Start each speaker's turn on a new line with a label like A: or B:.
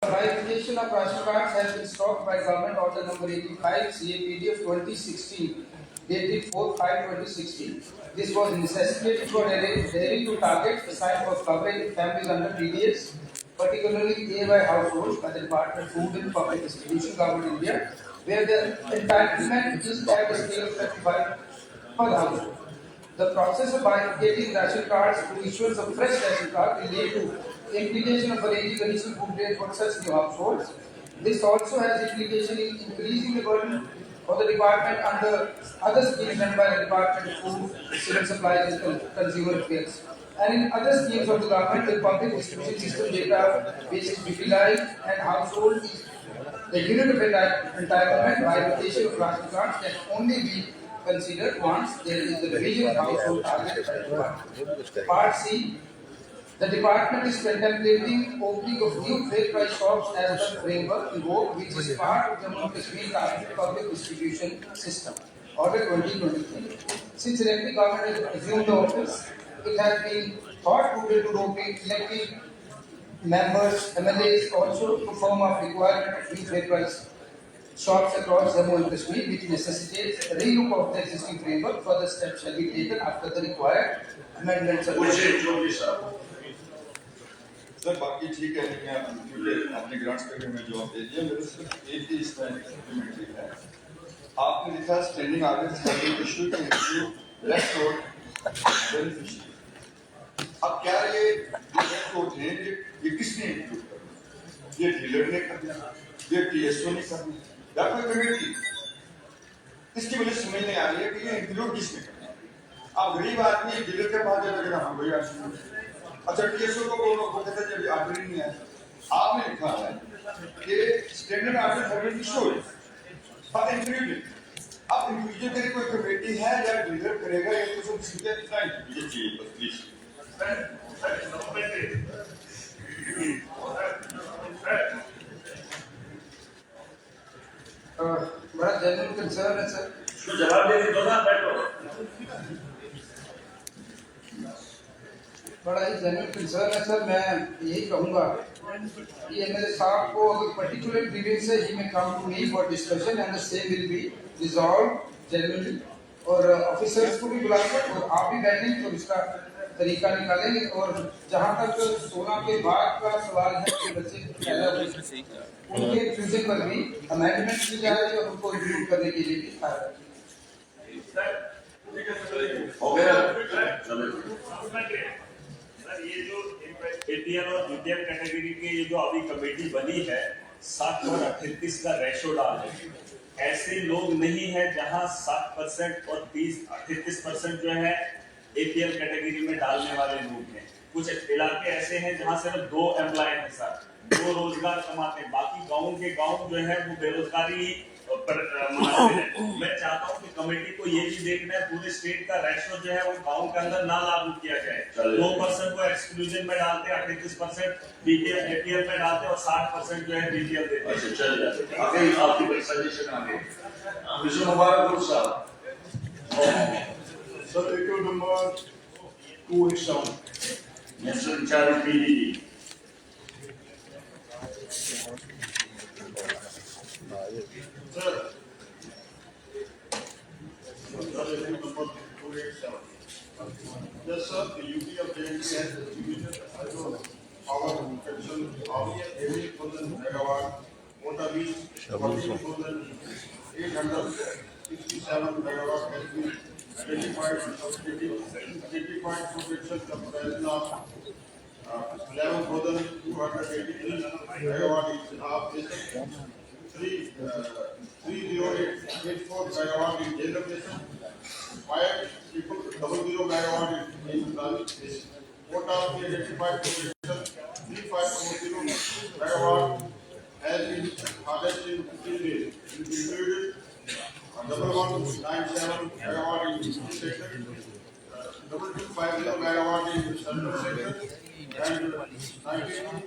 A: Clarification of ration cards has been stopped by Government Order Number 85 CAPD of 2016, dated 4/5/2016. This was necessitated for adhering to targets assigned for coverage of families under TDS, particularly AY households by the Department of Food and Public Distribution, Government India, where the entitlement is at the scale of 35 per household. The process of bifurcating ration cards to issuance of fresh ration cards will lead to implication of arranging additional food grain for such new households. This also has implication in increasing the burden for the department under other schemes run by the Department of Food, Civil Supplies and Consumer Affairs. And in other schemes of the government, the public distribution system data basic utilized and household is the unit of entitlement bifurcation of ration cards can only be considered once there is the revision of household target by the department. Part C. The department is contemplating opening of new fair price shops as per framework invoked, which is part of Jammu and Kashmir Targeted Public Distribution System, Order 2023. Since elected government has assumed the office, it has been thought prudent to rotate elected members, MLAs also to form a requirement of new fair price shops across Jammu and Kashmir, which necessitates a relook of the existing framework. Further steps shall be taken after the required amendments.
B: Sir बाकी ठीक है, लेकिन मुझे अपने grants पे मैं जवाब दे दिया। मेरे सिर्फ एक ही इसमें सप्लीमेंट्री है। आपने लिखा standing order have issue to include left road beneficiary. अब क्या ये लेफ्ट रोड है, ये किसने इंक्लूड करना? ये डीलर ने करना, ये टीएसओ ने करना, या कोई कमेटी? इसकी मुझे समझ नहीं आ रही है कि ये इंक्लूड किसने करना। आप गरीब आदमी डीलर के पास जाकर हम वही आदमी, अच्छा टीएसओ को बोलो, वो कहते हैं जब ऑर्डर नहीं है। आपने लिखा है कि standard order have been issued for including. अब इंक्लूजन के लिए कोई कमेटी है या डीलर करेगा, या कुछ हम सीधे इतना ये चाहिए बस प्लीज।
A: बड़ा जेन्युइन कंसर्न है सर।
C: जवाब दे दो ना, बैठो।
A: बड़ा ही जेन्युइन कंसर्न है सर। मैं यही कहूँगा कि एमएलए साहब को अगर पर्टिकुलर ग्रीवेंस है, he may come to me for discussion and the same will be resolve genuinely, और ऑफिसर्स को भी बुलाकर और आप भी बैठेंगे तो इसका तरीका निकालेंगे। और जहाँ तक 16 के बाद का सवाल है कि बच्चे पैदा हुए, उनके फ्यूजन पर भी अमेंडमेंट की जाए और उनको रिव्यू करने के लिए भी कहा
C: ये जो एटीएल और बीपीएल कैटेगरी की ये जो अभी कमेटी बनी है, 60 और 38 का रेशो डाल है। ऐसे लोग नहीं है जहां 60% और 38% जो है एपीएल कैटेगरी में डालने वाले लोग हैं। कुछ इलाके ऐसे हैं जहां सिर्फ 2 एम्प्लॉय हैं सर, 2 रोजगार कमाते हैं, बाकी गाँव के गाँव जो है वो बेरोजगारी पर मनाते हैं। मैं चाहता हूँ कि कमेटी को ये भी देखना है पूरे स्टेट का रेशो जो है वो गाँव के अंदर ना लागू किया जाए। 2% को एक्सक्लूजन में डालते हैं, 38% बीपीएल एपीएल में डालते हैं और 60% जो है बीपीएल देते हैं।
D: चलिए आगे आपकी सजेशन आगे मिस्टर मुबारक साहब।
B: सर एक नंबर 287
D: mister incharge PDD.
B: Sir, yes, sir. The UP of JNK has distributed power production of 80,000 megawatt, water is 14,867 megawatt has been identified production comparison of 11,283 megawatt is half this. 30884 megawatt in Jailam Basin, 500 megawatt in Nali Basin. Quota of the identified production 3540 megawatt has been harvested in 15 days. It included 1197 megawatt in east sector, 2250 megawatt in central sector, and 19